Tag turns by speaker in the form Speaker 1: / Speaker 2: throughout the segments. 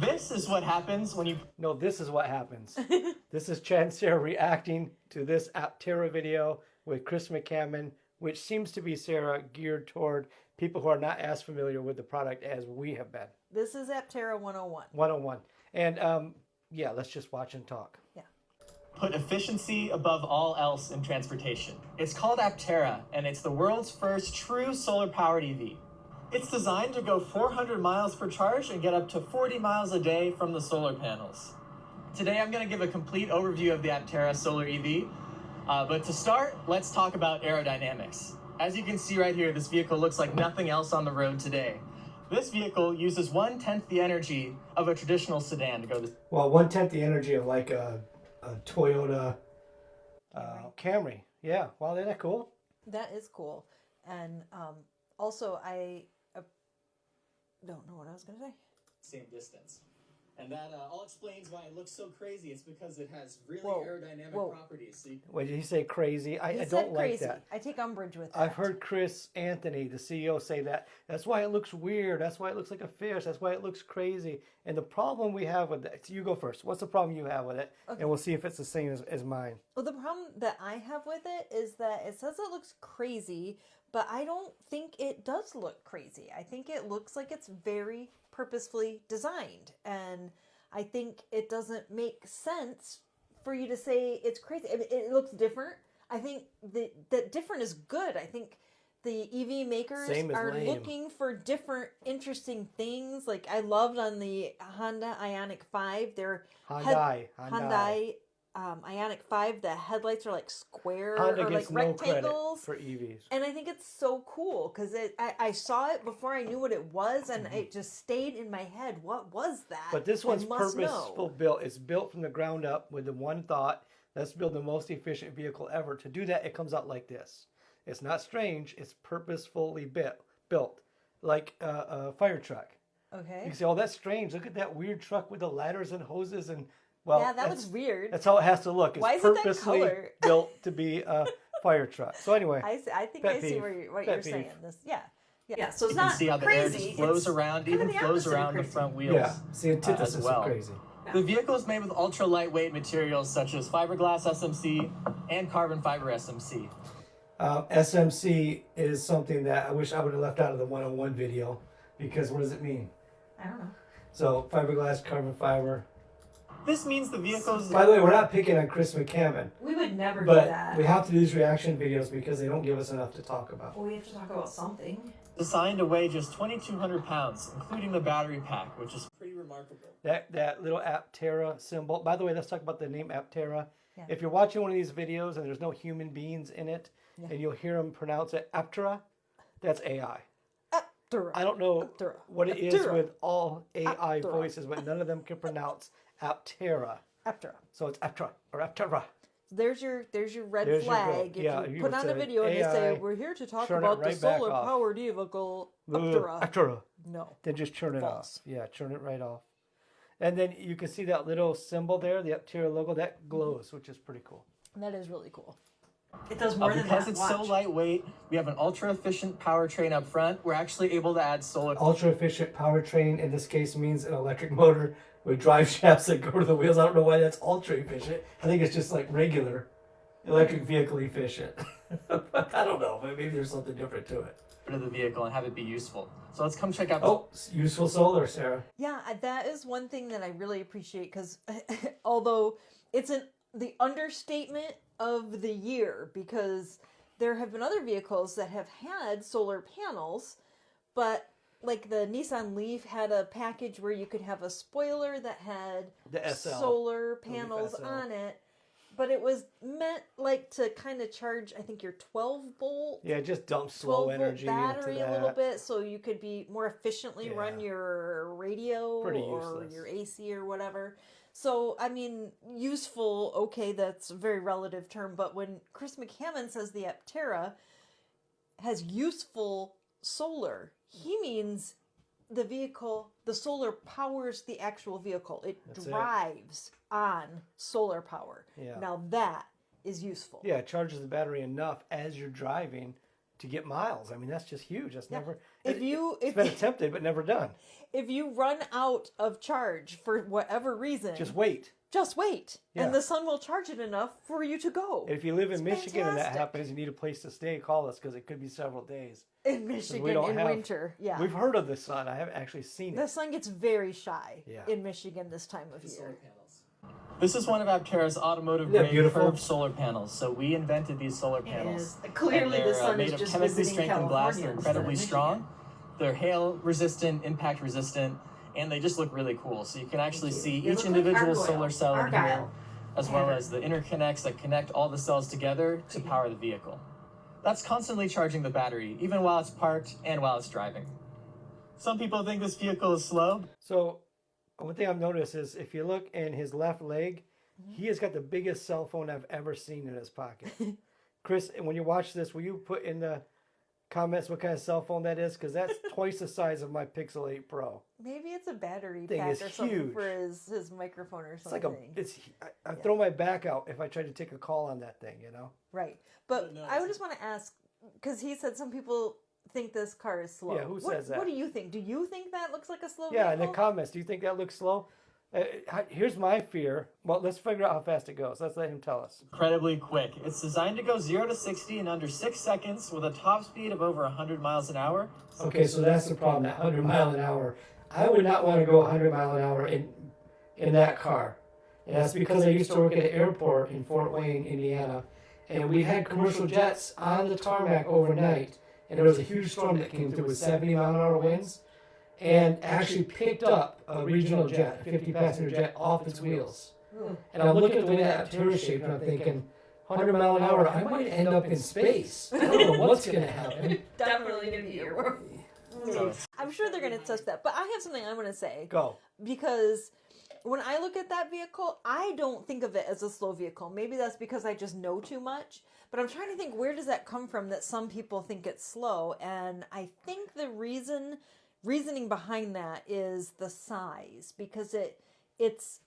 Speaker 1: This is what happens when you...
Speaker 2: No, this is what happens. This is Chad and Sarah reacting to this Aptera video with Chris McCammon, which seems to be, Sarah, geared toward people who are not as familiar with the product as we have been.
Speaker 3: This is Aptera 101.
Speaker 2: 101. And yeah, let's just watch and talk.
Speaker 3: Yeah.
Speaker 1: Put efficiency above all else in transportation. It's called Aptera, and it's the world's first true solar-powered EV. It's designed to go 400 miles per charge and get up to 40 miles a day from the solar panels. Today I'm going to give a complete overview of the Aptera Solar EV, but to start, let's talk about aerodynamics. As you can see right here, this vehicle looks like nothing else on the road today. This vehicle uses 1/10 the energy of a traditional sedan to go this.
Speaker 2: Well, 1/10 the energy of like a Toyota Camry. Yeah, wow, isn't that cool?
Speaker 3: That is cool. And also, I don't know what I was going to say.
Speaker 1: Same distance. And that all explains why it looks so crazy. It's because it has really
Speaker 3: Whoa,
Speaker 1: aerodynamic
Speaker 3: whoa.
Speaker 1: properties. So you can...
Speaker 2: Wait, did he say crazy? I
Speaker 3: He
Speaker 2: don't
Speaker 3: said
Speaker 2: like
Speaker 3: crazy.
Speaker 2: that.
Speaker 3: I take umbrage with that.
Speaker 2: I've heard Chris Anthony, the CEO, say that. That's why it looks weird. That's why it looks like a fish. That's why it looks crazy. And the problem we have with that, so you go first. What's the problem you have with it?
Speaker 3: Okay.
Speaker 2: And we'll see if it's the same as mine.
Speaker 3: Well, the problem that I have with it is that it says it looks crazy, but I don't think it does look crazy. I think it looks like it's very purposefully designed. And I think it doesn't make sense for you to say it's crazy. I mean, it looks different. I think that different is good. I think the EV makers are looking for different, interesting things. Like I loved on the Honda Ioniq 5, their Hyundai Ioniq 5, the headlights are like square
Speaker 2: Honda
Speaker 3: or
Speaker 2: gets
Speaker 3: like
Speaker 2: no
Speaker 3: rectangles
Speaker 2: credit for EVs.
Speaker 3: And I think it's so cool because I saw it before I knew what it was, and it just stayed in my head. What was that?
Speaker 2: But this one's
Speaker 3: I must
Speaker 2: purposeful
Speaker 3: know.
Speaker 2: built. It's built from the ground up with the one thought: let's build the most efficient vehicle ever. To do that, it comes out like this. It's not strange. It's purposefully built, like a fire truck.
Speaker 3: Okay.
Speaker 2: You can say, "Oh, that's strange. Look at that weird truck with the ladders and hoses and." Well,
Speaker 3: yeah, that looks weird.
Speaker 2: That's how it has to look. It's
Speaker 3: Why is it that
Speaker 2: purposely
Speaker 3: color?
Speaker 2: built to be a fire truck. So anyway,
Speaker 3: I think I see what you're saying. This, yeah. So it's
Speaker 1: You can
Speaker 3: not
Speaker 1: see how the
Speaker 3: crazy.
Speaker 1: air just flows around, even flows around the front wheels.
Speaker 2: yeah, it's the antithesis
Speaker 1: as well.
Speaker 2: of crazy.
Speaker 1: The vehicle is made with ultra lightweight materials such as fiberglass SMC and carbon fiber SMC.
Speaker 2: SMC is something that I wish I would have left out of the 101 video, because what does it mean?
Speaker 3: I don't know.
Speaker 2: So fiberglass, carbon fiber.
Speaker 1: This means the vehicle's...
Speaker 2: By the way, we're not picking on Chris McCammon,
Speaker 3: We would never do
Speaker 2: but
Speaker 3: that.
Speaker 2: we have to do these reaction videos because they don't give us enough to talk about.
Speaker 3: Well, we have to talk about something.
Speaker 1: designed to weigh just 2,200 pounds, including the battery pack, which is pretty remarkable.
Speaker 2: That little Aptera symbol. By the way, let's talk about the name Aptera.
Speaker 3: Yeah.
Speaker 2: If you're watching one of these videos and there's no human beings in it,
Speaker 3: Yeah.
Speaker 2: and you'll hear them pronounce it Aptera, that's AI.
Speaker 3: Aptera.
Speaker 2: I don't know
Speaker 3: Aptera.
Speaker 2: what it is
Speaker 3: Aptera.
Speaker 2: with all AI
Speaker 3: Aptera.
Speaker 2: voices, but none of them can pronounce Aptera.
Speaker 3: Aptera.
Speaker 2: So it's Aptera or Aptera.
Speaker 3: There's your red
Speaker 2: There's your
Speaker 3: flag.
Speaker 2: goal. Yeah,
Speaker 3: if you
Speaker 2: you
Speaker 3: put
Speaker 2: would
Speaker 3: on a
Speaker 2: say
Speaker 3: video and you say,
Speaker 2: AI,
Speaker 3: we're here to talk
Speaker 2: turn it
Speaker 3: about the
Speaker 2: right back
Speaker 3: solar
Speaker 2: off.
Speaker 3: powered vehicle
Speaker 2: Ugh,
Speaker 3: Aptera.
Speaker 2: Aptera.
Speaker 3: No.
Speaker 2: Then just turn it
Speaker 3: False.
Speaker 2: off. Yeah, turn it right off. And then you can see that little symbol there, the Aptera logo, that glows, which is pretty cool.
Speaker 3: That is really cool. It does more than
Speaker 1: Because
Speaker 3: that.
Speaker 1: it's so lightweight, we have an ultra-efficient powertrain up front. We're actually able to add solar...
Speaker 2: Ultra efficient powertrain in this case means an electric motor with drive shafts that go to the wheels. I don't know why that's ultra efficient. I think it's just like regular electric vehicle efficient. I don't know, but maybe there's something different to it.
Speaker 1: ...of the vehicle and have it be useful. So let's come check out...
Speaker 2: Oh, useful solar, Sarah.
Speaker 3: Yeah, that is one thing that I really appreciate because although it's the understatement of the year, because there have been other vehicles that have had solar panels, but like the Nissan Leaf had a package where you could have a spoiler that had
Speaker 2: The SL.
Speaker 3: solar panels
Speaker 2: SL.
Speaker 3: on it, but it was meant like to kind of charge, I think, your 12 volt
Speaker 2: Yeah, it just dumps slow
Speaker 3: 12 volt
Speaker 2: energy
Speaker 3: battery
Speaker 2: into
Speaker 3: a little
Speaker 2: that.
Speaker 3: bit, so you could be more efficiently run
Speaker 2: Yeah.
Speaker 3: your radio
Speaker 2: Pretty
Speaker 3: or
Speaker 2: useless.
Speaker 3: your AC or whatever. So, I mean, useful, okay, that's a very relative term, but when Chris McCammon says the Aptera has useful solar, he means the vehicle, the solar powers the actual vehicle. It
Speaker 2: That's
Speaker 3: drives on solar power.
Speaker 2: Yeah.
Speaker 3: Now that is useful.
Speaker 2: Yeah, it charges the battery enough as you're driving to get miles. I mean, that's just huge. That's never.
Speaker 3: If
Speaker 2: It's been attempted but never done.
Speaker 3: if you run out of charge for whatever reason,
Speaker 2: Just wait.
Speaker 3: and the sun will charge it enough for you to go.
Speaker 2: If you live in
Speaker 3: It's
Speaker 2: Michigan and that
Speaker 3: fantastic.
Speaker 2: happens, you need a place to stay. Call us because it could be several days.
Speaker 3: In Michigan
Speaker 2: we don't
Speaker 3: in
Speaker 2: have-
Speaker 3: winter. Yeah.
Speaker 2: We've heard of the sun. I haven't actually seen
Speaker 3: The
Speaker 2: it.
Speaker 3: sun gets very shy
Speaker 2: Yeah.
Speaker 3: in Michigan this time of year.
Speaker 1: This is one of Aptera's automotive
Speaker 2: Isn't that
Speaker 1: grade
Speaker 2: beautiful?
Speaker 1: curved solar panels. So we invented these solar panels.
Speaker 3: Clearly,
Speaker 1: And
Speaker 3: the
Speaker 1: they're,
Speaker 3: sun
Speaker 1: made
Speaker 3: is
Speaker 1: of
Speaker 3: just
Speaker 1: chemically
Speaker 3: visiting
Speaker 1: strengthened glass.
Speaker 3: California
Speaker 1: They're
Speaker 3: instead of
Speaker 1: incredibly
Speaker 3: Michigan.
Speaker 1: strong. They're hail resistant, impact resistant, and they just look really cool. So you can actually see
Speaker 3: They
Speaker 1: each
Speaker 3: look like
Speaker 1: individual
Speaker 3: Argyle.
Speaker 1: solar cell in here,
Speaker 3: Argyle.
Speaker 1: as well as the interconnects that connect all the cells together to power the vehicle. That's constantly charging the battery, even while it's parked and while it's driving. Some people think this vehicle is slow.
Speaker 2: So, one thing I've noticed is if you look in his left leg, he has got the biggest cell phone I've ever seen in his pocket. Chris, when you watch this, will you put in the comments what kind of cell phone that is? Because that's twice the size of my Pixel 8 Pro.
Speaker 3: Maybe it's a battery
Speaker 2: Thing
Speaker 3: pack
Speaker 2: is
Speaker 3: or something
Speaker 2: huge.
Speaker 3: for his microphone or
Speaker 2: It's
Speaker 3: something.
Speaker 2: like I'd throw my back out if I tried to take a call on that thing, you know?
Speaker 3: Right. But
Speaker 1: No,
Speaker 3: I would just want to ask, because he said some people think this car is slow.
Speaker 2: Yeah, who says that?
Speaker 3: What do you think? Do you think that looks like a slow
Speaker 2: Yeah, in
Speaker 3: vehicle?
Speaker 2: the comments, do you think that looks slow? Here's my fear. Well, let's figure out how fast it goes. Let's let him tell us.
Speaker 1: Incredibly quick. It's designed to go 0 to 60 in under 6 seconds with a top speed of over 100 miles an hour.
Speaker 2: Okay, so that's the problem, that 100 mile an hour. I would not want to go 100 mile an hour in that car. And that's because I used to work at an airport in Fort Wayne, Indiana. And we had commercial jets on the tarmac overnight. And there was a huge storm that came through with 70 mile an hour winds. And actually picked up a regional jet, a 50 passenger jet, off its wheels. And I'm looking at the way that Aptera shaped and I'm thinking, 100 mile an hour, I might end up in space. I don't know what's going to happen.
Speaker 3: Definitely going to be your
Speaker 1: So
Speaker 3: I'm sure they're going to test that. But I have something I want to say.
Speaker 2: Go.
Speaker 3: Because when I look at that vehicle, I don't think of it as a slow vehicle. Maybe that's because I just know too much. But I'm trying to think, where does that come from that some people think it's slow? And I think the reasoning behind that is the size, because it's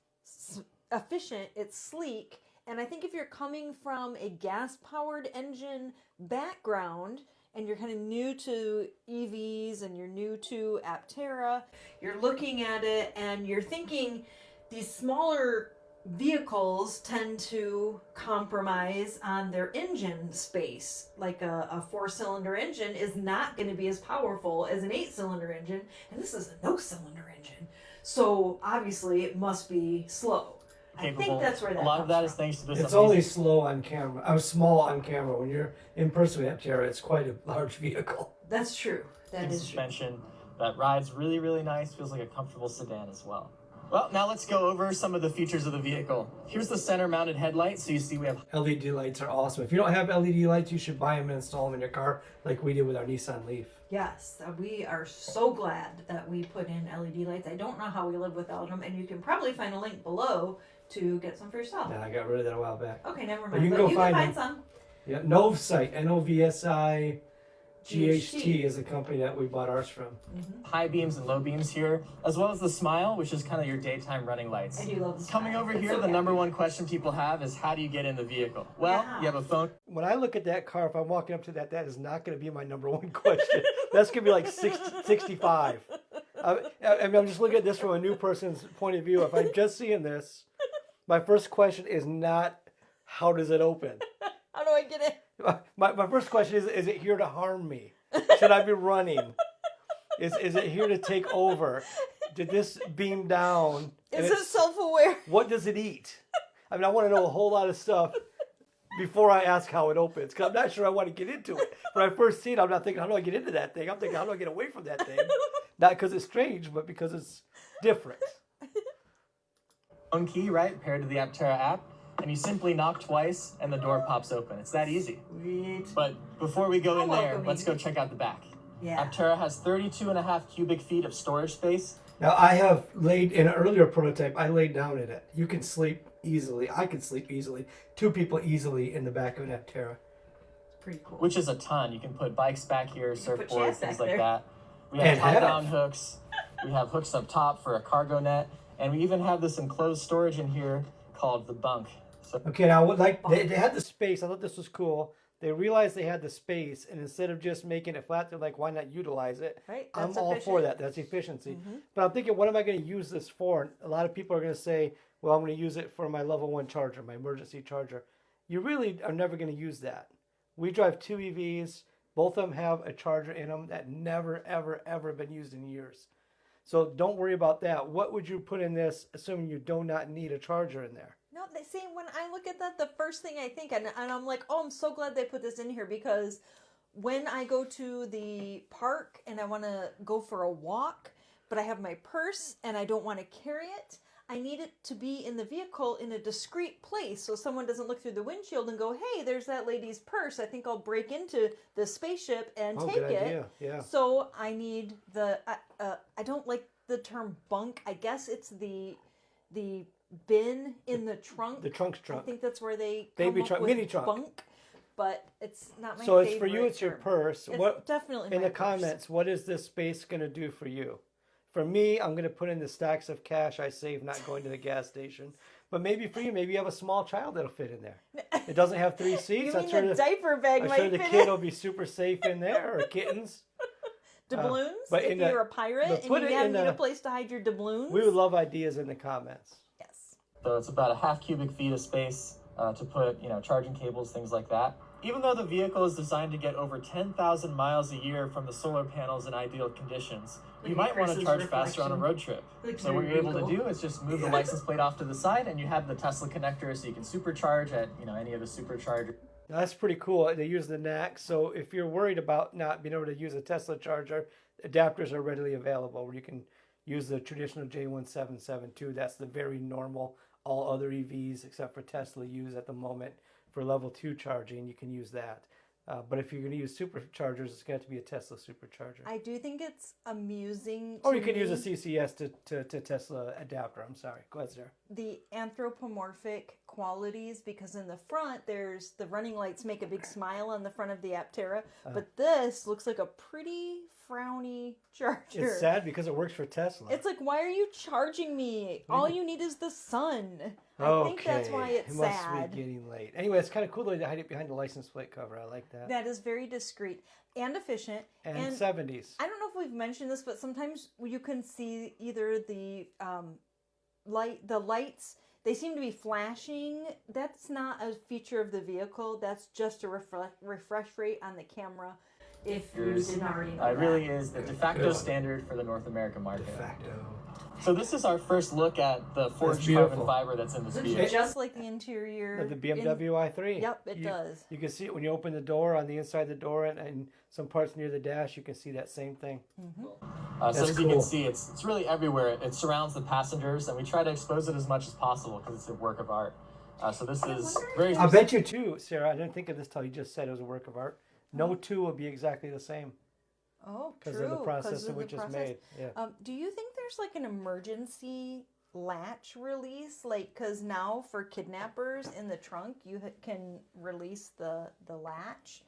Speaker 3: efficient, it's sleek, and I think if you're coming from a gas-powered engine background and you're kind of new to EVs and you're new to Aptera, you're looking at it and you're thinking these smaller vehicles tend to compromise on their engine space. Like a 4-cylinder engine is not going to be as powerful as an 8-cylinder engine, and this is a no-cylinder engine. So obviously it must be slow. I think that's where that
Speaker 1: a lot of that
Speaker 3: comes
Speaker 1: is thanks to this
Speaker 2: It's
Speaker 1: amazing
Speaker 2: only slow on camera. I'm small on camera. When you're in person with Aptera, it's quite a large vehicle.
Speaker 3: That's true. That is true.
Speaker 1: suspension that rides really, really nice, feels like a comfortable sedan as well. Well, now let's go over some of the features of the vehicle. Here's the center mounted headlight, so you see we have
Speaker 2: LED lights are awesome. If you don't have LED lights, you should buy them and install them in your car like we did with our Nissan Leaf.
Speaker 3: Yes, we are so glad that we put in LED lights. I don't know how we live without them, and you can probably find a link below to get some for yourself.
Speaker 2: Yeah, I got rid of that a while back.
Speaker 3: Okay, never
Speaker 2: But
Speaker 3: mind.
Speaker 2: you can
Speaker 3: But
Speaker 2: go
Speaker 3: you
Speaker 2: find
Speaker 3: can find
Speaker 2: them.
Speaker 3: some.
Speaker 2: Yeah, Novsite, Novsi
Speaker 3: GHT.
Speaker 2: GHT is the company that we bought ours from.
Speaker 1: high beams and low beams here, as well as the smile, which is kind of your daytime running lights.
Speaker 3: I do love this.
Speaker 1: Coming over here, the number one question people have is how do you get in the vehiil? Well,
Speaker 3: Yeah.
Speaker 1: you have a phone
Speaker 2: When I look at that car, if I'm walking up to that, that is not going to be my number one question. That's going to be like 65. I mean, I'm just looking at this from a new person's point of view. If I'm just seeing this, my first question is not, how does it open?
Speaker 3: How do I get in?
Speaker 2: My first question is it here to harm me? Should I be running? Is it here to take over? Did this beam down?
Speaker 3: Is it self-aware?
Speaker 2: What does it eat? I mean, I want to know a whole lot of stuff before I ask how it opens, because I'm not sure I want to get into it. When I first see it, I'm not thinking, how do I get into that thing? I'm thinking, how do I get away from that thing? Not because it's strange, but because it's different.
Speaker 1: phone key, right, paired to the Aptera app, and you simply knock twice and the door pops open. It's that easy.
Speaker 3: Sweet.
Speaker 1: But before we go
Speaker 3: How
Speaker 1: in there,
Speaker 3: welcoming.
Speaker 1: let's go check out the back.
Speaker 3: Yeah.
Speaker 1: Aptera has 32.5 cubic feet of storage space.
Speaker 2: Now, I have laid, in an earlier prototype, I laid down in it. You can sleep easily. I can sleep easily. 2 people easily in the back of an Aptera.
Speaker 3: It's pretty cool.
Speaker 1: Which is a ton. You can put bikes back here,
Speaker 3: put
Speaker 1: surfboards,
Speaker 3: jazz
Speaker 1: things
Speaker 3: back
Speaker 1: like
Speaker 3: there.
Speaker 1: that. We have
Speaker 2: And have.
Speaker 1: top-down hooks. We have hooks up top for a cargo net. And we even have this enclosed storage in here called the bunk. So
Speaker 2: Okay, now, they had the space. I thought this was cool. They realized they had the space, and instead of just making it flat, they're like, why not utilize it?
Speaker 3: Right.
Speaker 2: I'm
Speaker 3: That's
Speaker 2: all
Speaker 3: efficient.
Speaker 2: for that. That's efficiency. But I'm thinking, what am I going to use this for? And a lot of people are going to say, well, I'm going to use it for my level 1 charger, my emergency charger. You really are never going to use that. We drive 2 EVs. Both of them have a charger in them that never, ever, ever been used in years. So don't worry about that. What would you put in this, assuming you do not need a charger in there?
Speaker 3: No, they see, when I look at that, the first thing I think, and I'm like, oh, I'm so glad they put this in here, because when I go to the park and I want to go for a walk, but I have my purse and I don't want to carry it, I need it to be in the vehicle in a discreet place so someone doesn't look through the windshield and go, hey, there's that lady's purse. I think I'll break into the spaceship and take
Speaker 2: good
Speaker 3: it.
Speaker 2: idea. Yeah.
Speaker 3: So I need the, I don't like the term bunk. I guess it's the bin in the trunk.
Speaker 2: The trunk's trunk.
Speaker 3: I think that's where they
Speaker 2: Baby
Speaker 3: come up
Speaker 2: trunk,
Speaker 3: with
Speaker 2: mini trunk.
Speaker 3: bunk, but it's not my
Speaker 2: So
Speaker 3: favorite
Speaker 2: it's for you, it's your
Speaker 3: term.
Speaker 2: purse.
Speaker 3: It's
Speaker 2: What
Speaker 3: definitely
Speaker 2: in
Speaker 3: my
Speaker 2: the
Speaker 3: purse.
Speaker 2: comments, what is this space going to do for you? For me, I'm going to put in the stacks of cash I save not going to the gas station. But maybe for you, maybe you have a small child that'll fit in there. It doesn't have 3 seats.
Speaker 3: You mean the diaper bag
Speaker 2: I'm
Speaker 3: might
Speaker 2: sure the
Speaker 3: fit
Speaker 2: kid
Speaker 3: in?
Speaker 2: will be super safe in there, or kittens.
Speaker 3: Doubloons?
Speaker 2: but
Speaker 3: if
Speaker 2: in the-
Speaker 3: you're a pirate
Speaker 2: but
Speaker 3: and
Speaker 2: put
Speaker 3: you
Speaker 2: it
Speaker 3: have
Speaker 2: in
Speaker 3: need
Speaker 2: the-
Speaker 3: a place to hide your doubloons?
Speaker 2: We would love ideas in the comments.
Speaker 3: Yes.
Speaker 1: So it's about a half cubic feet of space to put, charging cables, things like that. Even though the vehicle is designed to get over 10,000 miles a year from the solar panels in ideal conditions, you
Speaker 2: Look
Speaker 1: might
Speaker 2: at
Speaker 1: want to
Speaker 2: Chris's
Speaker 1: charge faster on a road trip.
Speaker 2: Looks
Speaker 1: So what
Speaker 2: very
Speaker 1: you're able to
Speaker 2: legal.
Speaker 1: do is just move the
Speaker 2: Yeah.
Speaker 1: license plate off to the side, and you have the Tesla connector, so you can supercharge at any of the superchargers.
Speaker 2: Now, that's pretty cool. They use the NAC. So if you're worried about not being able to use a Tesla charger, adapters are readily available where you can use the traditional J1772. That's the very normal, all other EVs except for Tesla use at the moment for level 2 charging. You can use that. But if you're going to use superchargers, it's got to be a Tesla supercharger.
Speaker 3: I do think it's amusing
Speaker 2: Or
Speaker 3: to
Speaker 2: you can use a
Speaker 3: me,
Speaker 2: CCS to Tesla adapter. I'm sorry. Go ahead, Sarah.
Speaker 3: the anthropomorphic qualities, because in the front there's the running lights make a big smile on the front of the Aptera, but this looks like a pretty frowny charger.
Speaker 2: It's sad because it works for Tesla.
Speaker 3: It's like, why are you charging me? All you need is the sun. I think that's why it's
Speaker 2: it must
Speaker 3: sad.
Speaker 2: be getting late. Anyway, it's kind of cool to hide it behind the license plate cover. I like that.
Speaker 3: That is very discreet and efficient.
Speaker 2: And 70s.
Speaker 3: I don't know if we've mentioned this, but sometimes you can see either the lights. They seem to be flashing. That's not a feature of the vehicle. That's just a refresh rate on the camera. If you didn't already know
Speaker 1: It
Speaker 3: that.
Speaker 1: really is the de facto
Speaker 2: Good.
Speaker 1: standard for the North American market.
Speaker 2: De facto.
Speaker 1: So this is our first look at the forged
Speaker 2: beautiful.
Speaker 1: carbon fiber that's in this
Speaker 3: Looks
Speaker 1: vehicle.
Speaker 3: just like the interior.
Speaker 2: The BMW i3.
Speaker 3: Yep, it does.
Speaker 2: You can see it when you open the door on the inside of the door and some parts near the dash. You can see that same thing.
Speaker 1: So
Speaker 2: That's
Speaker 1: as you
Speaker 2: cool.
Speaker 1: can see, it's really everywhere. It surrounds the passengers, and we try to expose it as much as possible because it's a work of art. So this is very.
Speaker 2: I bet you too, Sarah. I didn't think of this till you just said it was a work of art. No two will be exactly the same
Speaker 3: Oh,
Speaker 2: because
Speaker 3: true.
Speaker 2: of the process
Speaker 3: 'cause
Speaker 2: in
Speaker 3: of the
Speaker 2: which it's
Speaker 3: process.
Speaker 2: made. Yeah.
Speaker 3: Do you think there's like an emergency latch release? Like, because now for kidnappers in the trunk, you can release the latch.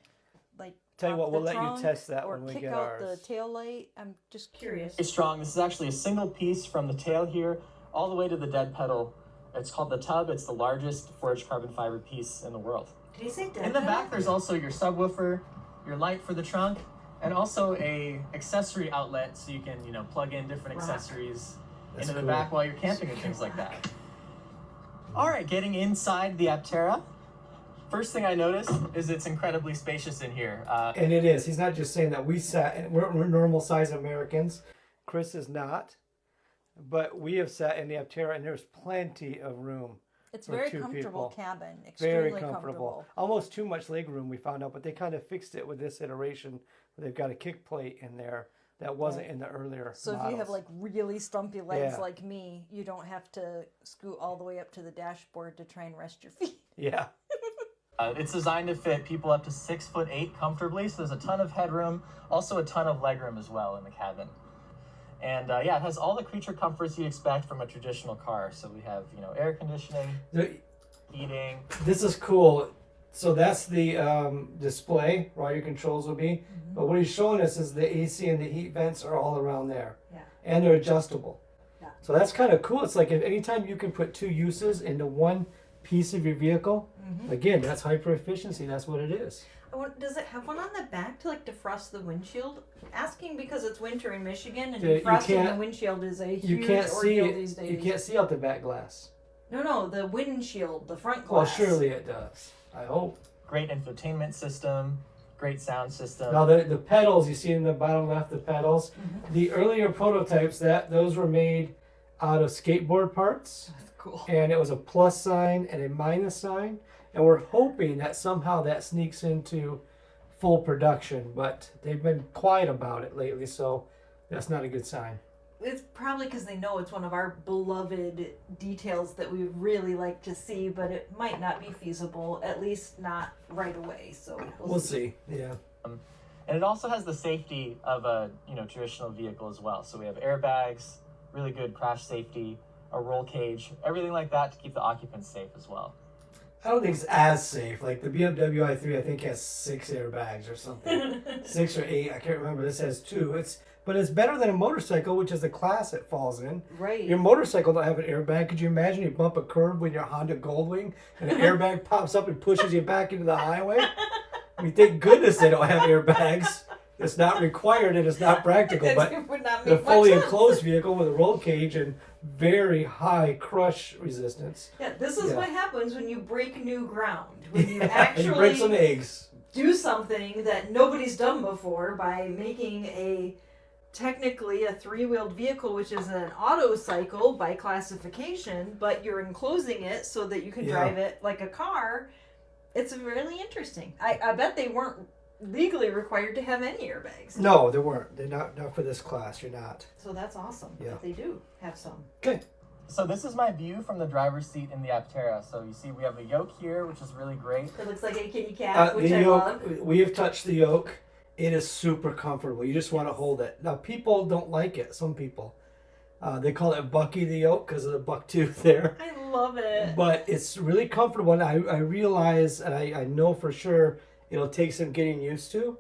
Speaker 3: Like,
Speaker 2: Tell you
Speaker 3: pop
Speaker 2: what, we'll
Speaker 3: the
Speaker 2: let you
Speaker 3: trunk
Speaker 2: test that
Speaker 3: or
Speaker 2: when we
Speaker 3: kick
Speaker 2: get
Speaker 3: out
Speaker 2: ours.
Speaker 3: the tail light. I'm just curious.
Speaker 1: Very strong. This is actually a single piece from the tail here all the way to the dead pedal. It's called the tub. It's the largest forged carbon fiber piece in the world.
Speaker 3: Did he say dead
Speaker 1: In the
Speaker 3: pedal?
Speaker 1: back, there's also your subwoofer, your light for the trunk, and also a accessory outlet so you can, plug in different accessories
Speaker 2: That's
Speaker 1: into the
Speaker 2: cool.
Speaker 1: back while you're camping and things like that. All right, getting inside the Aptera. First thing I noticed is it's incredibly spacious in here.
Speaker 2: And it is. He's not just saying that. We're normal size Americans. Chris is not. But we have sat in the Aptera and there's plenty of room.
Speaker 3: It's
Speaker 2: for
Speaker 3: very
Speaker 2: 2
Speaker 3: comfortable
Speaker 2: people.
Speaker 3: cabin.
Speaker 2: Very
Speaker 3: Extremely
Speaker 2: comfortable. Almost too much leg room, we found out, but they kind of fixed it with this iteration. They've got a kick plate in there that wasn't in the earlier
Speaker 3: So if you have
Speaker 2: models.
Speaker 3: like really stumpy legs
Speaker 2: Yeah.
Speaker 3: like me, you don't have to scoot all the way up to the dashboard to try and rest your feet.
Speaker 2: Yeah.
Speaker 1: It's designed to fit people up to 6'8" comfortably, so there's a ton of headroom, also a ton of legroom as well in the cabin. And it has all the creature comforts you expect from a traditional car. So we have, air conditioning, heating.
Speaker 2: This is cool. So that's the display where all your controls will be. But what he's showing us is the AC and the heat vents are all around there.
Speaker 3: Yeah.
Speaker 2: And they're adjustable.
Speaker 3: Yeah.
Speaker 2: So that's kind of cool. It's like if anytime you can put 2 uses into one piece of your vehicle, again, that's hyper efficiency. That's what it is.
Speaker 3: Does it have one on the back to like defrost the windshield? Asking because it's winter in Michigan and
Speaker 2: You
Speaker 3: defrosting
Speaker 2: can't-
Speaker 3: the windshield is a
Speaker 2: You
Speaker 3: huge
Speaker 2: can't see
Speaker 3: ordeal
Speaker 2: it.
Speaker 3: these days.
Speaker 2: You can't see out the back glass.
Speaker 3: No, the windshield, the front
Speaker 2: Well,
Speaker 3: glass.
Speaker 2: surely it does. I hope.
Speaker 1: Great infotainment system, great sound system.
Speaker 2: Now the pedals you see in the bottom left, the pedals, the earlier prototypes those were made out of skateboard parts,
Speaker 3: Cool.
Speaker 2: and it was a plus sign and a minus sign, and we're hoping that somehow that sneaks into full production, but they've been quiet about it lately, so that's not a good sign.
Speaker 3: It's probably because they know it's one of our beloved details that we really like to see, but it might not be feasible, at least not right away. So
Speaker 2: We'll see. Yeah.
Speaker 1: And it also has the safety of a traditional vehicle as well. So we have airbags, really good crash safety, a roll cage, everything like that to keep the occupants safe as well.
Speaker 2: I don't think it's as safe. Like the BMW i3, I think has 6 airbags or something, 6 or 8. I can't remember. This has 2. But it's better than a motorcycle, which is the class it falls in.
Speaker 3: Right.
Speaker 2: Your motorcycle don't have an airbag. Could you imagine you bump a curb with your Honda Goldwing and an airbag pops up and pushes you back into the highway? I mean, thank goodness they don't have airbags. It's not required and it's not practical. But
Speaker 3: It would not
Speaker 2: the
Speaker 3: make
Speaker 2: fully
Speaker 3: much sense.
Speaker 2: enclosed vehicle with a roll cage and very high crush resistance.
Speaker 3: Yeah, this is
Speaker 2: Yeah.
Speaker 3: what happens when you break new ground. When you
Speaker 2: And you break some
Speaker 3: actually
Speaker 2: eggs.
Speaker 3: do something that nobody's done before by making technically a 3-wheeled vehicle, which is an auto cycle by classification, but you're enclosing it so that you can
Speaker 2: Yeah.
Speaker 3: drive it like a car. It's really interesting. I bet they weren't legally required to have any airbags.
Speaker 2: No, they weren't. They're not for this class. You're not.
Speaker 3: So that's awesome
Speaker 2: Yeah.
Speaker 3: that they do have some.
Speaker 2: Okay.
Speaker 1: So this is my view from the driver's seat in the Aptera. So you see we have the yoke here, which is really great.
Speaker 3: It looks like a kitty cat, which
Speaker 2: The
Speaker 3: I
Speaker 2: yoke,
Speaker 3: love.
Speaker 2: we have touched the yoke. It is super comfortable. You just want to hold it. Now, people don't like it. Some people. They call it Bucky the yoke because of the buck tooth there.
Speaker 3: I love it.
Speaker 2: But it's really comfortable. And I realize, and I know for sure, it'll take some getting used to.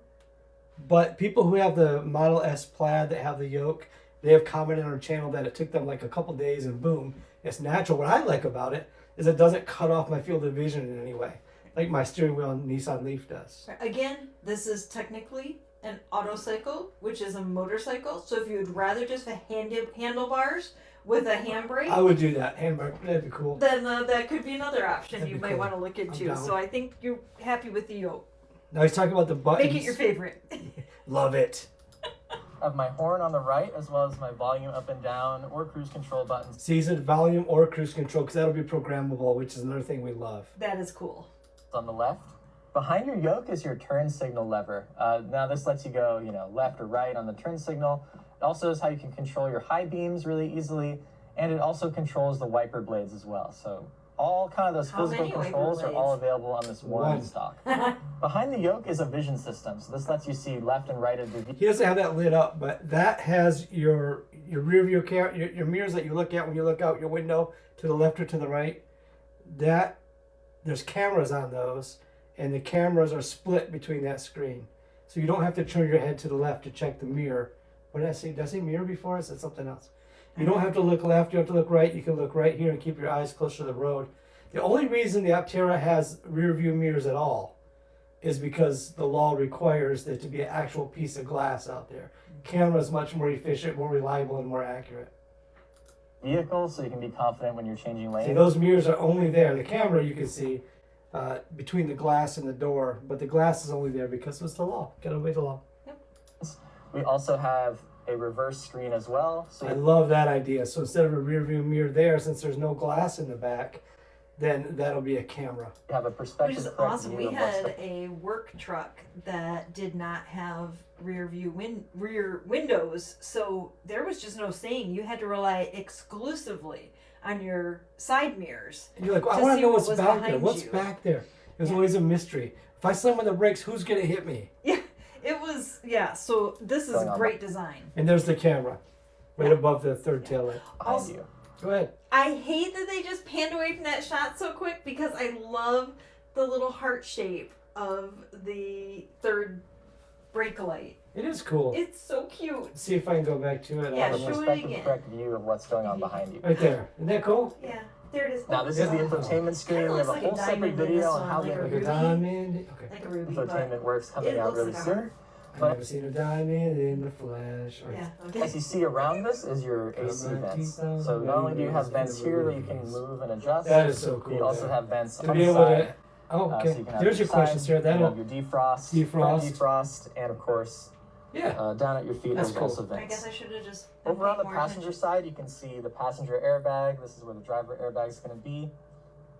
Speaker 2: But people who have the Model S Plaid that have the yoke, they have commented on our channel that it took them like a couple days and boom, it's natural. What I like about it is it doesn't cut off my field of vision in any way, like my steering wheel on Nissan Leaf does.
Speaker 3: Again, this is technically an autocycle, which is a motorcycle. So if you would rather just have handlebars with a handbrake,
Speaker 2: I would do that. Handbrake, that'd be cool.
Speaker 3: then that could be another option
Speaker 2: That'd
Speaker 3: you
Speaker 2: be
Speaker 3: might
Speaker 2: cool.
Speaker 3: want to look into.
Speaker 2: down.
Speaker 3: So I think you're happy with the yoke.
Speaker 2: Now he's talking about the buttons.
Speaker 3: Make it your favorite.
Speaker 2: Love it.
Speaker 1: I have my horn on the right as well as my volume up and down or cruise control buttons.
Speaker 2: Season volume or cruise control, because that'll be programmable, which is another thing we love.
Speaker 3: That is cool.
Speaker 1: On the left. Behind your yoke is your turn signal lever. Now this lets you go, left or right on the turn signal. It also is how you can control your high beams really easily, and it also controls the wiper blades as well. So all kind of those
Speaker 3: How
Speaker 1: physical
Speaker 3: many wiper
Speaker 1: controls are all
Speaker 3: blades?
Speaker 1: available on this one
Speaker 2: One.
Speaker 1: stock. Behind the yoke is a vision system. So this lets you see left and right of the
Speaker 2: He doesn't have that lit up, but that has your rear view camera, your mirrors that you look at when you look out your window to the left or to the right. There's cameras on those, and the cameras are split between that screen. So you don't have to turn your head to the left to check the mirror. What did I say? Did I say mirror before? I said something else. You don't have to look left, you have to look right. You can look right here and keep your eyes closer to the road. The only reason the Aptera has rear view mirrors at all is because the law requires there to be an actual piece of glass out there. Camera is much more efficient, more reliable, and more accurate.
Speaker 1: vehicle, so you can be confident when you're changing lanes.
Speaker 2: See, those mirrors are only there. The camera you can see between the glass and the door, but the glass is only there because it's the law. Gotta obey the law.
Speaker 1: We also have a reverse screen as well. So
Speaker 2: I love that idea. So instead of a rear view mirror there, since there's no glass in the back, then that'll be a camera.
Speaker 1: you have a
Speaker 3: Which
Speaker 1: perspective
Speaker 3: is
Speaker 1: correct
Speaker 3: awesome.
Speaker 1: view
Speaker 3: We
Speaker 1: of what's
Speaker 3: had a work truck that did not have rear windows, so there was just no saying. You had to rely exclusively on your side mirrors.
Speaker 2: And you're like, well, I
Speaker 3: To
Speaker 2: want
Speaker 3: see
Speaker 2: to know
Speaker 3: what
Speaker 2: what's
Speaker 3: was
Speaker 2: back there.
Speaker 3: behind
Speaker 2: What's
Speaker 3: you.
Speaker 2: back there? There's
Speaker 3: Yeah.
Speaker 2: always a mystery. If I slam on the brakes, who's gonna hit me?
Speaker 3: Yeah, it was. Yeah, so this is
Speaker 1: Going on
Speaker 3: great design.
Speaker 2: And there's the camera, right above the third tail light.
Speaker 1: behind
Speaker 3: Also-
Speaker 1: you.
Speaker 2: Go ahead.
Speaker 3: I hate that they just panned away from that shot so quick because I love the little heart shape of the third brake light.
Speaker 2: It is cool.
Speaker 3: It's so cute.
Speaker 2: Let's see if I can go back to it.
Speaker 3: Yeah,
Speaker 1: Have a
Speaker 3: show it
Speaker 1: perspective
Speaker 3: again.
Speaker 1: correct view of what's going on behind you.
Speaker 2: Right there. Isn't that cool?
Speaker 3: Yeah. There it is.
Speaker 1: Now this is the infotainment screen. We have a
Speaker 3: looks like a
Speaker 1: whole separate
Speaker 3: diamond in
Speaker 1: video
Speaker 3: this
Speaker 1: on
Speaker 3: one,
Speaker 1: how
Speaker 3: like
Speaker 1: the
Speaker 3: a
Speaker 2: Like a
Speaker 3: ruby.
Speaker 2: diamond. Okay.
Speaker 3: Like a ruby, but
Speaker 1: infotainment works coming
Speaker 3: it
Speaker 1: out
Speaker 3: looks
Speaker 1: really
Speaker 3: like a
Speaker 1: soon.
Speaker 3: heart.
Speaker 2: I've never seen a diamond in the flesh. Or
Speaker 3: Yeah,
Speaker 1: As
Speaker 3: okay.
Speaker 1: you see around this is your AC vents. So not only do you have vents here that you can move and adjust,
Speaker 2: That is so
Speaker 1: but
Speaker 2: cool.
Speaker 1: you also
Speaker 2: man.
Speaker 1: have vents
Speaker 2: To
Speaker 1: on
Speaker 2: be
Speaker 1: the
Speaker 2: able
Speaker 1: side.
Speaker 2: to. Oh, okay.
Speaker 1: So you can have
Speaker 2: There's your question, Sarah.
Speaker 1: You
Speaker 2: That'll.
Speaker 1: have your defrost,
Speaker 2: Defrost.
Speaker 1: front defrost, and of course,
Speaker 2: Yeah.
Speaker 1: down at your feet
Speaker 2: That's
Speaker 1: there's
Speaker 2: cool.
Speaker 1: also
Speaker 3: I guess
Speaker 1: vents.
Speaker 3: I should have just been
Speaker 1: Over on the
Speaker 3: paying more
Speaker 1: passenger
Speaker 3: attention.
Speaker 1: side, you can see the passenger airbag. This is where the driver airbag is going to be.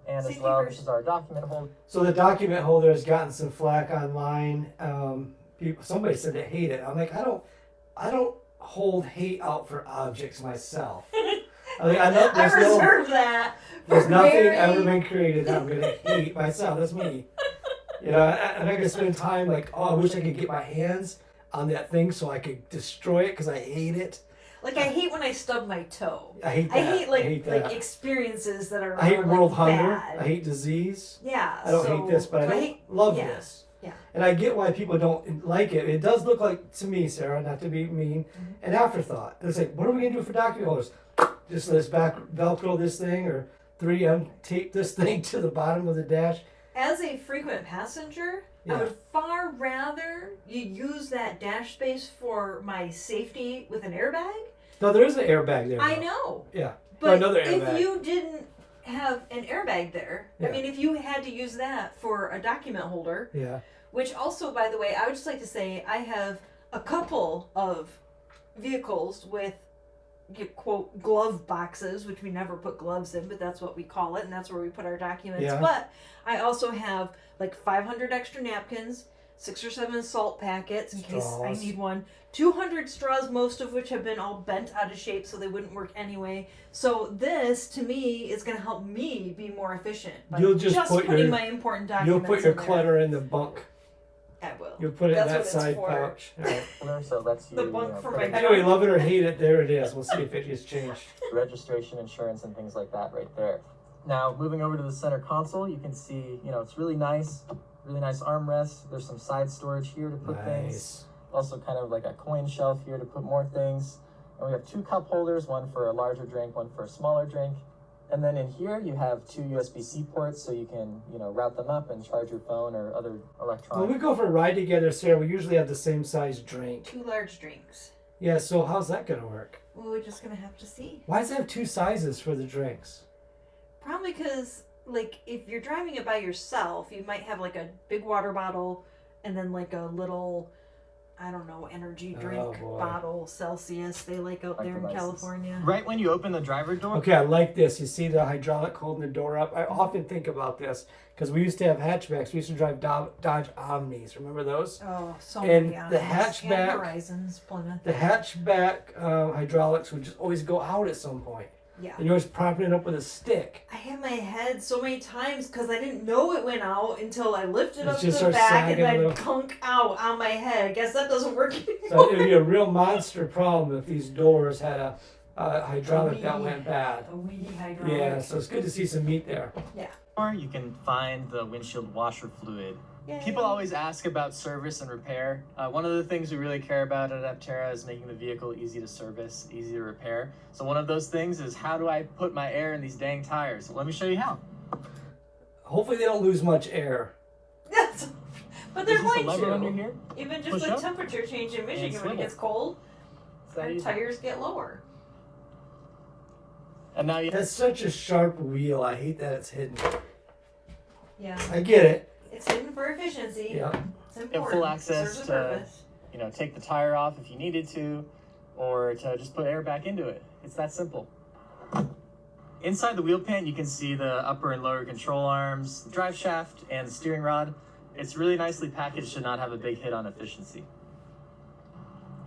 Speaker 1: And as
Speaker 3: Safety
Speaker 1: well,
Speaker 3: first.
Speaker 1: this is our document holder.
Speaker 2: So the document holder has gotten some flack online. Somebody said they hate it. I'm like, I don't hold hate out for objects myself. I mean, I know
Speaker 3: I reserve that.
Speaker 2: there's
Speaker 3: for
Speaker 2: nothing
Speaker 3: very-
Speaker 2: ever been created that I'm gonna hate myself. That's me. You know, and I can spend time like, oh, I wish I could get my hands on that thing so I could destroy it because I hate it.
Speaker 3: Like, I hate when I stub my toe.
Speaker 2: I hate
Speaker 3: I
Speaker 2: that.
Speaker 3: hate like
Speaker 2: that.
Speaker 3: experiences that are.
Speaker 2: I hate
Speaker 3: like,
Speaker 2: world hunger.
Speaker 3: bad.
Speaker 2: I hate disease.
Speaker 3: Yeah.
Speaker 2: I don't
Speaker 3: so,
Speaker 2: hate this, but I
Speaker 3: so
Speaker 2: don't love
Speaker 3: yeah.
Speaker 2: this.
Speaker 3: Yeah.
Speaker 2: And I get why people don't like it. It does look like, to me, Sarah, not to be mean, an afterthought. It's like, what are we going to do for document holders? Just let's back Velcro this thing or 3M tape this thing to the bottom of the dash.
Speaker 3: As a frequent passenger, I
Speaker 2: Yeah.
Speaker 3: would far rather you use that dash space for my safety with an airbag.
Speaker 2: No, there is an airbag there.
Speaker 3: I
Speaker 2: though.
Speaker 3: know.
Speaker 2: Yeah.
Speaker 3: But
Speaker 2: another
Speaker 3: if
Speaker 2: airbag.
Speaker 3: you didn't have an airbag there,
Speaker 2: Yeah.
Speaker 3: I mean, if you had to use that for a document holder,
Speaker 2: Yeah.
Speaker 3: which also, by the way, I would just like to say I have a couple of vehicles with, quote, glove boxes, which we never put gloves in, but that's what we call it, and that's where we put our documents.
Speaker 2: Yeah.
Speaker 3: But I also have like 500 extra napkins, 6 or 7 salt packets in case I
Speaker 2: Straws.
Speaker 3: need one, 200 straws, most of which have been all bent out of shape so they wouldn't work anyway. So this, to me, is going to help me be more efficient by
Speaker 2: You'll just put
Speaker 3: putting
Speaker 2: your-
Speaker 3: my important
Speaker 2: You'll
Speaker 3: documents
Speaker 2: put your
Speaker 3: in there.
Speaker 2: clutter in the bunk.
Speaker 3: I will.
Speaker 2: You'll put it
Speaker 3: That's
Speaker 2: in that
Speaker 3: what it's
Speaker 2: side
Speaker 3: for.
Speaker 2: pouch. All right.
Speaker 1: So that's
Speaker 3: The bunk for my
Speaker 2: Anyway, love it or hate it, there it is. We'll see if it gets changed.
Speaker 1: registration, insurance, and things like that right there. Now, moving over to the center console, you can see, it's really nice armrest. There's some side storage here to put things.
Speaker 2: Nice.
Speaker 1: Also kind of like a coin shelf here to put more things. And we have 2 cup holders, one for a larger drink, one for a smaller drink. And then in here you have 2 USB-C ports so you can, route them up and charge your phone or other
Speaker 2: When
Speaker 1: electronic.
Speaker 2: we go for a ride together, Sarah, we usually have the same size drink.
Speaker 3: 2 large drinks.
Speaker 2: Yeah, so how's that going to work?
Speaker 3: Well, we're just going to have to see.
Speaker 2: Why does it have 2 sizes for the drinks?
Speaker 3: Probably because, like, if you're driving it by yourself, you might have, like, a big water bottle and then, like, a little, I don't know, energy drink
Speaker 2: boy.
Speaker 3: bottle, Celsius, they like out there in
Speaker 1: devices.
Speaker 3: California.
Speaker 1: Right when you open the driver door,
Speaker 2: Okay, I like this. You see the hydraulic holding the door up? I often think about this because we used to have hatchbacks. We used to drive Dodge Omnis. Remember those?
Speaker 3: Oh, so
Speaker 2: And
Speaker 3: many
Speaker 2: the
Speaker 3: Omnis. And
Speaker 2: hatchback-
Speaker 3: Horizons, Plymouth.
Speaker 2: The hatchback hydraulics would just always go out at some point.
Speaker 3: Yeah.
Speaker 2: And you're always propping it up with a stick.
Speaker 3: I hit my head so many times because I didn't know it went out until I lifted
Speaker 2: It
Speaker 3: up
Speaker 2: just
Speaker 3: the
Speaker 2: starts
Speaker 3: back
Speaker 2: sagging
Speaker 3: and
Speaker 2: a
Speaker 3: then
Speaker 2: little.
Speaker 3: kunk out on my head. Guess that doesn't work anymore.
Speaker 2: So it would be a real monster problem if these doors had a hydraulic that went bad.
Speaker 3: A weedy hydraulic.
Speaker 2: Yeah, so it's good to see some meat there.
Speaker 1: you can find the windshield washer fluid.
Speaker 3: Yay.
Speaker 1: People always ask about service and repair. One of the things we really care about at Aptera is making the vehicle easy to service, easy to repair. So one of those things is, how do I put my air in these dang tires? Let me show you how.
Speaker 2: Hopefully they don't lose much air.
Speaker 3: Yes. But they're
Speaker 1: There's just a
Speaker 3: going
Speaker 1: lever under
Speaker 3: to.
Speaker 1: here.
Speaker 3: Even just
Speaker 1: Push
Speaker 3: like
Speaker 1: up.
Speaker 3: temperature change in Michigan when it
Speaker 1: swivel.
Speaker 3: gets cold,
Speaker 1: It's that
Speaker 3: our
Speaker 1: easy.
Speaker 3: tires get lower.
Speaker 1: And now you
Speaker 2: That's such a sharp wheel. I hate that it's hidden.
Speaker 3: Yeah.
Speaker 2: I get it.
Speaker 3: It's hidden for efficiency.
Speaker 2: Yeah.
Speaker 3: It's important.
Speaker 1: full access
Speaker 3: Serves a
Speaker 1: to-
Speaker 3: purpose.
Speaker 1: take the tire off if you needed to, or to just put air back into it. It's that simple. Inside the wheel pan, you can see the upper and lower control arms, the drive shaft, and the steering rod. It's really nicely packaged to not have a big hit on efficiency.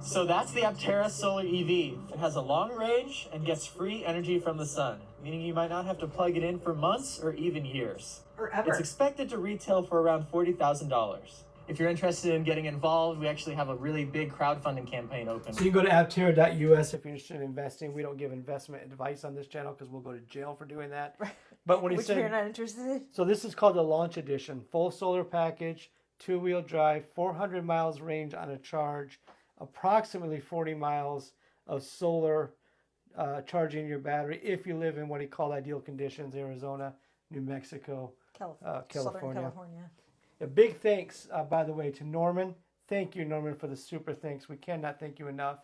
Speaker 1: So that's the Aptera Solar EV. It has a long range and gets free energy from the sun, meaning you might not have to plug it in for months or even years.
Speaker 3: Or ever.
Speaker 1: It's expected to retail for around $40,000. If you're interested in getting involved, we actually have a really big crowdfunding campaign open.
Speaker 2: So you can go to aptera.us if you're interested in investing. We don't give investment advice on this channel because we'll go to jail for doing that.
Speaker 3: Right.
Speaker 2: But when he
Speaker 3: Which we're
Speaker 2: said,
Speaker 3: not interested in.
Speaker 2: so this is called the launch edition, full solar package, 2-wheel drive, 400 miles range on a charge, approximately 40 miles of solar charging your battery if you live in what he called ideal conditions, Arizona, New Mexico,
Speaker 3: Southern
Speaker 2: California.
Speaker 3: California.
Speaker 2: A big thanks, by the way, to Norman. Thank you, Norman, for the super thanks. We cannot thank you enough.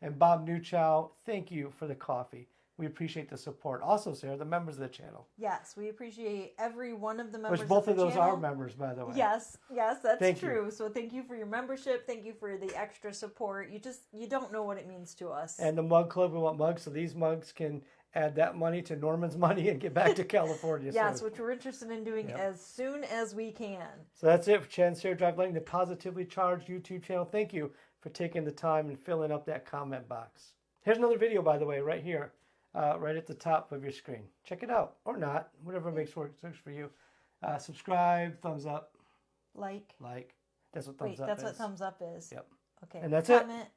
Speaker 2: And Bob Newchow, thank you for the coffee. We appreciate the support. Also, Sarah, the members of the channel.
Speaker 3: Yes, we appreciate every one of the members.
Speaker 2: Which both of those
Speaker 3: channel.
Speaker 2: are members, by the way.
Speaker 3: Yes, that's
Speaker 2: Thank
Speaker 3: true.
Speaker 2: you.
Speaker 3: So thank you for your membership. Thank you for the extra support. You don't know what it means to us.
Speaker 2: And the mug club, we want mugs, so these mugs can add that money to Norman's money and get back to California.
Speaker 3: Yes,
Speaker 2: so,
Speaker 3: which we're interested in doing as soon as we can.
Speaker 2: So that's it for Chad and Sarah Drive Lightning, the Positively Charged YouTube channel. Thank you for taking the time and filling up that comment box. Here's another video, by the way, right here, right at the top of your screen. Check it out, or not, whatever makes works for you. Subscribe, thumbs up,
Speaker 3: Like.
Speaker 2: That's what thumbs up
Speaker 3: That's
Speaker 2: is.
Speaker 3: what thumbs up is.
Speaker 2: Yep.
Speaker 3: Okay.
Speaker 2: And that's it.
Speaker 3: Comment.